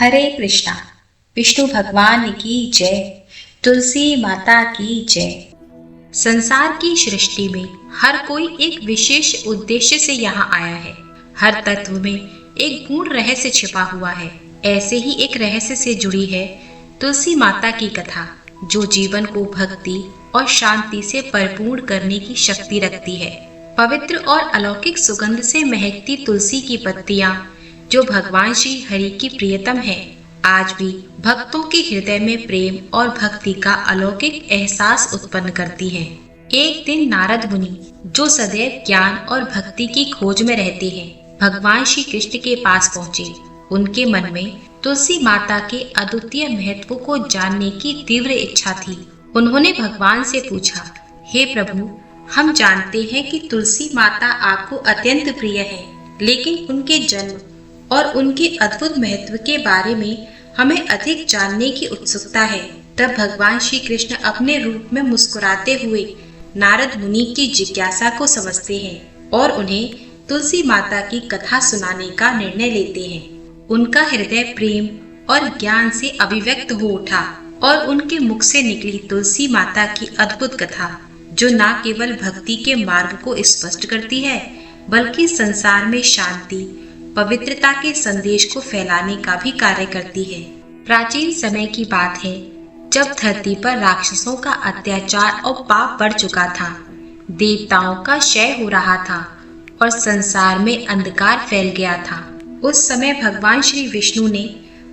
हरे कृष्णा। विष्णु भगवान की जय। तुलसी माता की जय। संसार की सृष्टि में हर कोई एक विशेष उद्देश्य से यहाँ आया है। हर तत्व में एक गूढ़ रहस्य छिपा हुआ है। ऐसे ही एक रहस्य से जुड़ी है तुलसी माता की कथा, जो जीवन को भक्ति और शांति से परिपूर्ण करने की शक्ति रखती है। पवित्र और अलौकिक सुगंध से महकती तुलसी की पत्तियां, जो भगवान श्री हरि की प्रियतम है, आज भी भक्तों के हृदय में प्रेम और भक्ति का अलौकिक एहसास उत्पन्न करती हैं। एक दिन नारद मुनि, जो सदैव ज्ञान और भक्ति की खोज में रहते हैं, भगवान श्री कृष्ण के पास पहुँचे। उनके मन में तुलसी माता के अद्वितीय महत्व को जानने की तीव्र इच्छा थी। उन्होंने भगवान से पूछा, हे प्रभु, हम जानते हैं कि तुलसी माता आपको अत्यंत प्रिय है, लेकिन उनके जन्म और उनके अद्भुत महत्व के बारे में हमें अधिक जानने की उत्सुकता है। तब भगवान श्री कृष्ण अपने रूप में मुस्कुराते हुए नारद मुनि की जिज्ञासा को समझते हैं और उन्हें तुलसी माता की कथा सुनाने का निर्णय लेते हैं। उनका हृदय प्रेम और ज्ञान से अभिव्यक्त हो उठा और उनके मुख से निकली तुलसी माता की अद्भुत कथा, जो न केवल भक्ति के मार्ग को स्पष्ट करती है, बल्कि संसार में शांति, पवित्रता के संदेश को फैलाने का भी कार्य करती है। प्राचीन समय की बात है, जब धरती पर राक्षसों का अत्याचार और पाप बढ़ चुका था, देवताओं का क्षय हो रहा था और संसार में अंधकार फैल गया था। उस समय भगवान श्री विष्णु ने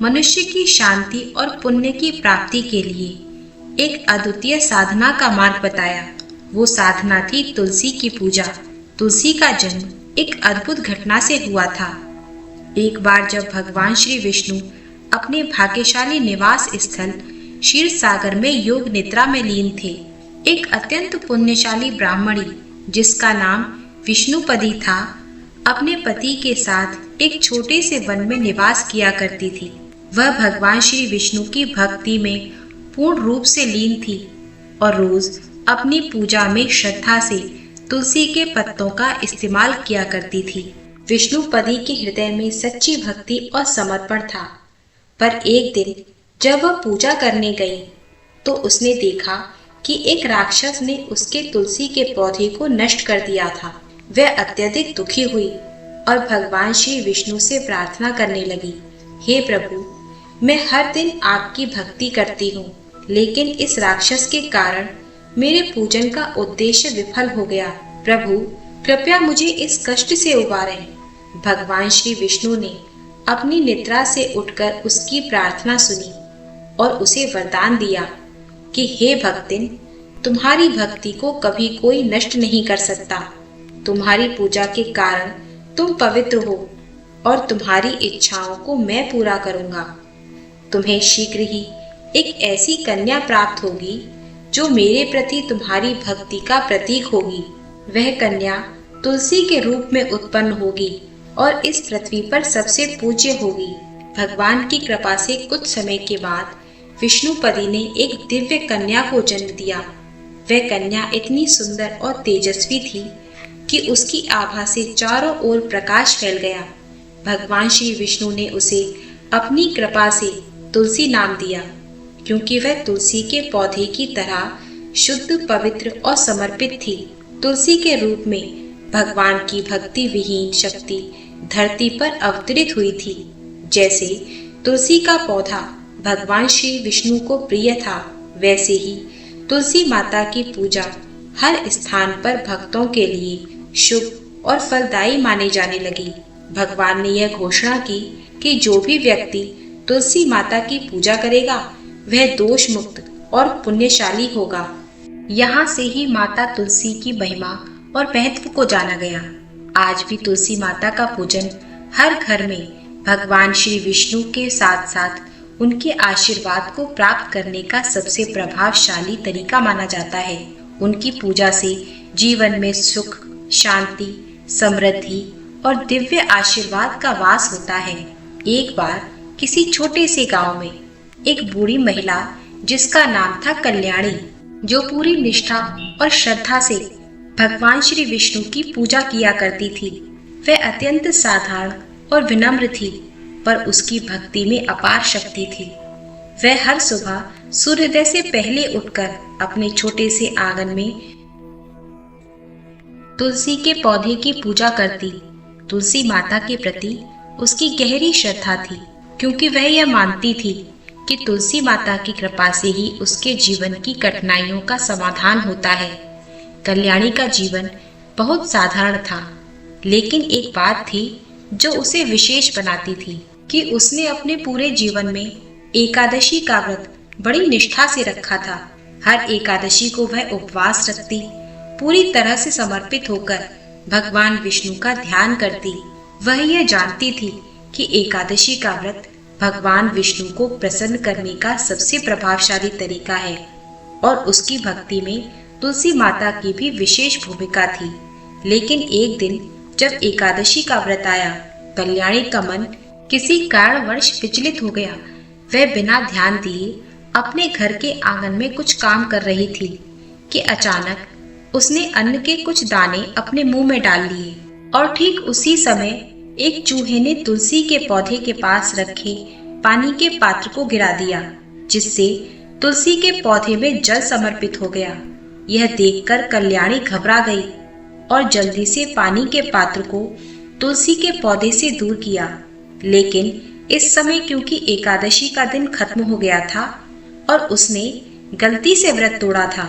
मनुष्य की शांति और पुण्य की प्राप्ति के लिए एक अद्वितीय साधना का मार्ग बताया। वो साधना थी तुलसी की पूजा। तुलसी का जन्म एक अद्भुत घटना से हुआ था। एक बार जब भगवान श्री विष्णु अपने भाग्यशाली निवास स्थल क्षीर सागर में योग निद्रा में लीन थे, एक अत्यंत पुण्यशाली ब्राह्मणी, जिसका नाम विष्णुपदी था, अपने पति के साथ एक छोटे से वन में निवास किया करती थी। वह भगवान श्री विष्णु की भक्ति में पूर्ण रूप से लीन थी और रोज अपनी पूजा में श्रद्धा से तुलसी के पत्तों का इस्तेमाल किया करती थी। विष्णुपदी के हृदय में सच्ची भक्ति और समर्पण था। पर एक दिन जब वह पूजा करने गई, तो उसने देखा कि एक राक्षस ने उसके तुलसी के पौधे को नष्ट कर दिया था। वह अत्यधिक दुखी हुई और भगवान श्री विष्णु से प्रार्थना करने लगी, हे प्रभु, मैं हर दिन आपकी भक्ति करती हूँ, लेकिन इस राक्षस के कारण मेरे पूजन का उद्देश्य विफल हो गया। प्रभु, कृपया मुझे इस कष्ट से उबारें। भगवान श्री विष्णु ने अपनी निद्रा से उठकर उसकी प्रार्थना सुनी और उसे वरदान दिया कि हे भक्तिन, तुम्हारी भक्ति को कभी कोई नष्ट नहीं कर सकता। तुम्हारी पूजा के कारण तुम पवित्र हो और तुम्हारी इच्छाओं को मैं पूरा करूंगा। तुम्हें शीघ्र ही एक ऐसी कन्या प्राप्त होगी जो मेरे प्रति तुम्हारी भक्ति का प्रतीक होगी। वह कन्या तुलसी के रूप में उत्पन्न होगी और इस पृथ्वी पर सबसे पूज्य होगी। भगवान की कृपा से कुछ समय के बाद विष्णुपदी ने एक दिव्य कन्या को जन्म दिया। वह कन्या इतनी सुंदर और तेजस्वी थी कि उसकी आभा से चारों ओर प्रकाश फैल गया। भगवान श्री विष्णु ने उसे अपनी कृपा से तुलसी नाम दिया, क्योंकि वह तुलसी के पौधे की तरह शुद्ध, पवित्र और समर्पित थी। तुलसी के रूप में भगवान की भक्ति विहीन शक्ति धरती पर अवतरित हुई थी। जैसे तुलसी का पौधा भगवान श्री विष्णु को प्रिय था, वैसे ही तुलसी माता की पूजा हर स्थान पर भक्तों के लिए शुभ और फलदायी माने जाने लगी। भगवान ने यह घोषणा की कि जो भी व्यक्ति तुलसी माता की पूजा करेगा, वह दोष मुक्त और पुण्यशाली होगा। यहाँ से ही माता तुलसी की महिमा और महत्व को जाना गया। आज भी तुलसी माता का पूजन हर घर में भगवान श्री विष्णु के साथ साथ उनके आशीर्वाद को प्राप्त करने का सबसे प्रभावशाली तरीका माना जाता है। उनकी पूजा से जीवन में सुख, शांति, समृद्धि और दिव्य आशीर्वाद का वास होता है। एक बार किसी छोटे से गांव में एक बूढ़ी महिला, जिसका नाम था कल्याणी, जो पूरी निष्ठा और श्रद्धा से भगवान श्री विष्णु की पूजा किया करती थी। वह अत्यंत साधारण और विनम्र थी, पर उसकी भक्ति में अपार शक्ति थी। वह हर सुबह सूर्योदय से पहले उठकर अपने छोटे से आंगन में तुलसी के पौधे की पूजा करती। तुलसी माता के प्रति उसकी गहरी श्रद्धा थी, क्योंकि वह यह मानती थी कि तुलसी माता की कृपा से ही उसके जीवन की कठिनाइयों का समाधान होता है। कल्याणी का जीवन बहुत साधारण था, लेकिन एक बात थी जो उसे विशेष बनाती थी कि उसने अपने पूरे जीवन में एकादशी का व्रत बड़ी निष्ठा से रखा था। हर एकादशी को वह उपवास रखती, पूरी तरह से समर्पित होकर भगवान विष्णु का ध्यान करती। वह यह जानती थी कि एकादशी का व्रत भगवान विष्णु को प्रसन्न करने का सबसे प्रभावशाली तरीका है और उसकी भक्ति में तुलसी माता की भी विशेष भूमिका थी। लेकिन एक दिन जब एकादशी का व्रत आया, कल्याणी का मन किसी कारणवश विचलित हो गया। वह बिना ध्यान दिए अपने घर के आंगन में कुछ काम कर रही थी कि अचानक उसने अन्न के कुछ दाने अपने मुंह में डाल लिए और ठीक उसी समय एक चूहे ने तुलसी के पौधे के पास रखे पानी के पात्र को गिरा दिया, जिससे तुलसी के पौधे में जल समर्पित हो गया। यह देखकर कल्याणी घबरा गई और जल्दी से पानी के पात्र को तुलसी के पौधे से दूर किया। लेकिन इस समय क्योंकि एकादशी का दिन खत्म हो गया था और उसने गलती से व्रत तोड़ा था,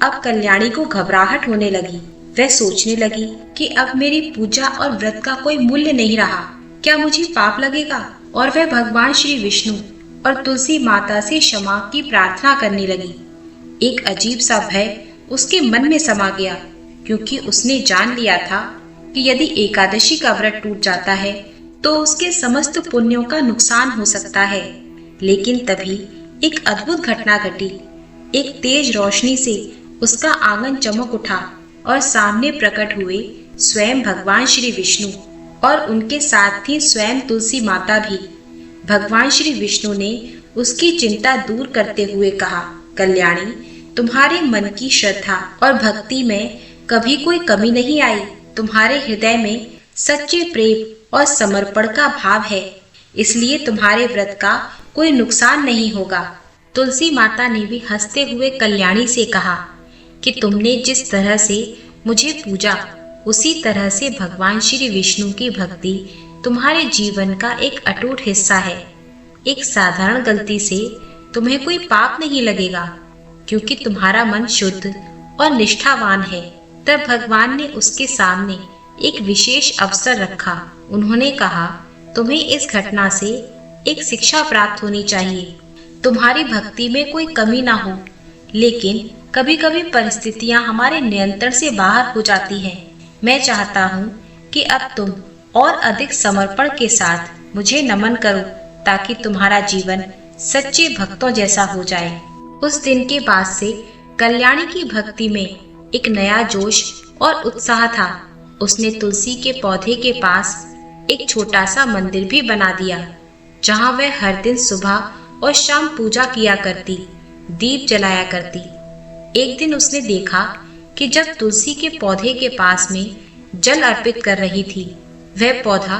अब कल्याणी को घबराहट होने लगी। वह सोचने लगी कि अब मेरी पूजा और व्रत का कोई मूल्य नहीं रहा, क्या मुझे पाप लगेगा? और वह भगवान श्री विष्णु और तुलसी माता से क्षमा की प्रार्थना करने लगी। एक अजीब सा भय उसके मन में समा गया, क्योंकि उसने जान लिया था कि यदि एकादशी का व्रत टूट जाता है तो उसके समस्त पुण्यों का नुकसान हो सकता है। लेकिन तभी एक अद्भुत घटना घटी। एक तेज रोशनी से उसका आंगन चमक उठा और सामने प्रकट हुए स्वयं भगवान श्री विष्णु और उनके साथ थी स्वयं तुलसी माता भी। भगवान श्री विष्णु ने उसकी चिंता दूर करते हुए कहा, कल्याणी, तुम्हारे मन की श्रद्धा और भक्ति में कभी कोई कमी नहीं आई। तुम्हारे हृदय में सच्चे प्रेम और समर्पण का भाव है, इसलिए तुम्हारे व्रत का कोई नुकसान नहीं होगा। तुलसी माता ने भी हंसते हुए कल्याणी से कहा कि तुमने जिस तरह से मुझे पूजा, उसी तरह से भगवान श्री विष्णु की भक्ति तुम्हारे जीवन का एक अटूट हिस्सा है। एक साधारण गलती से तुम्हें कोई पाप नहीं लगेगा, क्योंकि तुम्हारा मन शुद्ध और निष्ठावान है। तब भगवान ने उसके सामने एक विशेष अवसर रखा। उन्होंने कहा, तुम्हें इस घटना से एक शिक्षा प्राप्त होनी चाहिए। तुम्हारी भक्ति में कोई कमी ना हो, लेकिन कभी कभी परिस्थितियां हमारे नियंत्रण से बाहर हो जाती हैं। मैं चाहता हूँ कि अब तुम और अधिक समर्पण के साथ मुझे नमन करो, ताकि तुम्हारा जीवन सच्चे भक्तों जैसा हो जाए। उस दिन के बाद से कल्याणी की भक्ति में एक नया जोश और उत्साह था। उसने तुलसी के पौधे के पास एक छोटा सा मंदिर भी बना दिया, जहाँ वह हर दिन सुबह और शाम पूजा किया करती, दीप जलाया करती। एक दिन उसने देखा कि जब तुलसी के पौधे के पास में जल अर्पित कर रही थी, वह पौधा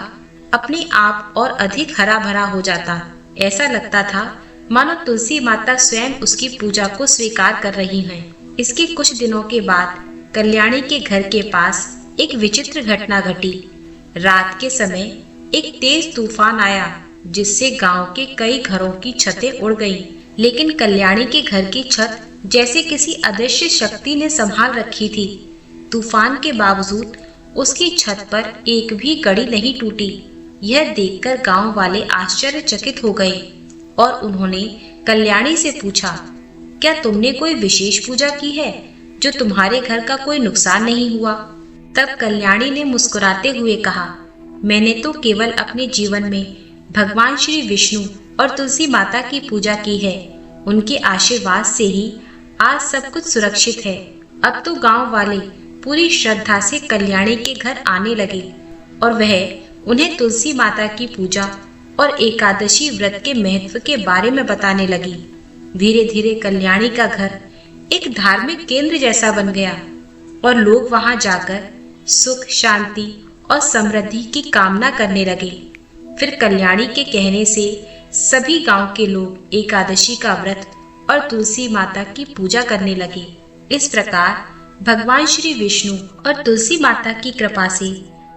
अपने आप और अधिक हरा भरा हो जाता। ऐसा लगता था मानो तुलसी माता स्वयं उसकी पूजा को स्वीकार कर रही हैं। इसके कुछ दिनों के बाद कल्याणी के घर के पास एक विचित्र घटना घटी। रात के समय एक तेज तूफान आया, जिससे गांव के कई घरों की छतें उड़ गईं। लेकिन कल्याणी के घर की छत जैसे किसी अदृश्य शक्ति ने संभाल रखी थी। तूफान के बावजूद उसकी छत पर एक भी कड़ी नहीं टूटी। यह देखकर गांव वाले आश्चर्यचकित हो गए और उन्होंने कल्याणी से पूछा, क्या तुमने कोई विशेष पूजा की है जो तुम्हारे घर का कोई नुकसान नहीं हुआ? तब कल्याणी ने मुस्कुराते हुए कहा, मैंने तो केवल अपने जीवन में भगवान श्री विष्णु और तुलसी माता की पूजा की है। उनके आशीर्वाद से ही आज सब कुछ सुरक्षित है। अब तो गांव वाले पूरी श्रद्धा से कल्याणी के घर आने लगे और वह उन्हें तुलसी माता की पूजा और एकादशी व्रत के महत्व के बारे में बताने लगी। धीरे धीरे कल्याणी का घर एक धार्मिक केंद्र जैसा बन गया और लोग वहां जाकर सुख, शांति और समृद्धि की कामना करने लगे। फिर कल्याणी के कहने से सभी गांव के लोग एकादशी का व्रत और तुलसी माता की पूजा करने लगे। इस प्रकार भगवान श्री विष्णु और तुलसी माता की कृपा से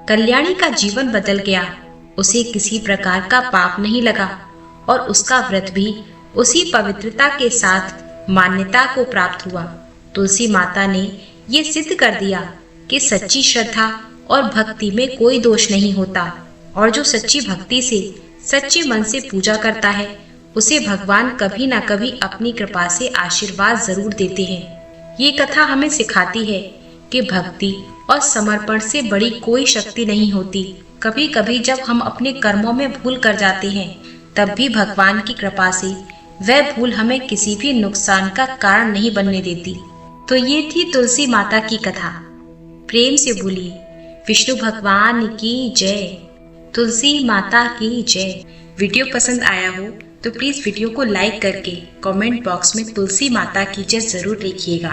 कल्याणी का जीवन बदल गया। उसे किसी प्रकार का पाप नहीं लगा और उसका व्रत भी उसी पवित्रता के साथ मान्यता को प्राप्त हुआ। तुलसी माता ने ये सिद्ध कर दिया कि सच्ची श्रद्धा और भक्ति में कोई दोष नहीं होता और जो सच्ची भक्ति से सच्चे मन से पूजा करता है उसे भगवान कभी ना कभी अपनी कृपा से आशीर्वाद जरूर देते हैं। ये कथा हमें सिखाती है कि भक्ति और समर्पण से बड़ी कोई शक्ति नहीं होती। कभी कभी जब हम अपने कर्मों में भूल कर जाते हैं तब भी भगवान की कृपा से वह भूल हमें किसी भी नुकसान का कारण नहीं बनने देती। तो ये थी तुलसी माता की कथा। प्रेम से बोलिए विष्णु भगवान की जय, तुलसी माता की जय। वीडियो पसंद आया हो तो प्लीज वीडियो को लाइक करके कमेंट बॉक्स में तुलसी माता की जय जरूर लिखिएगा।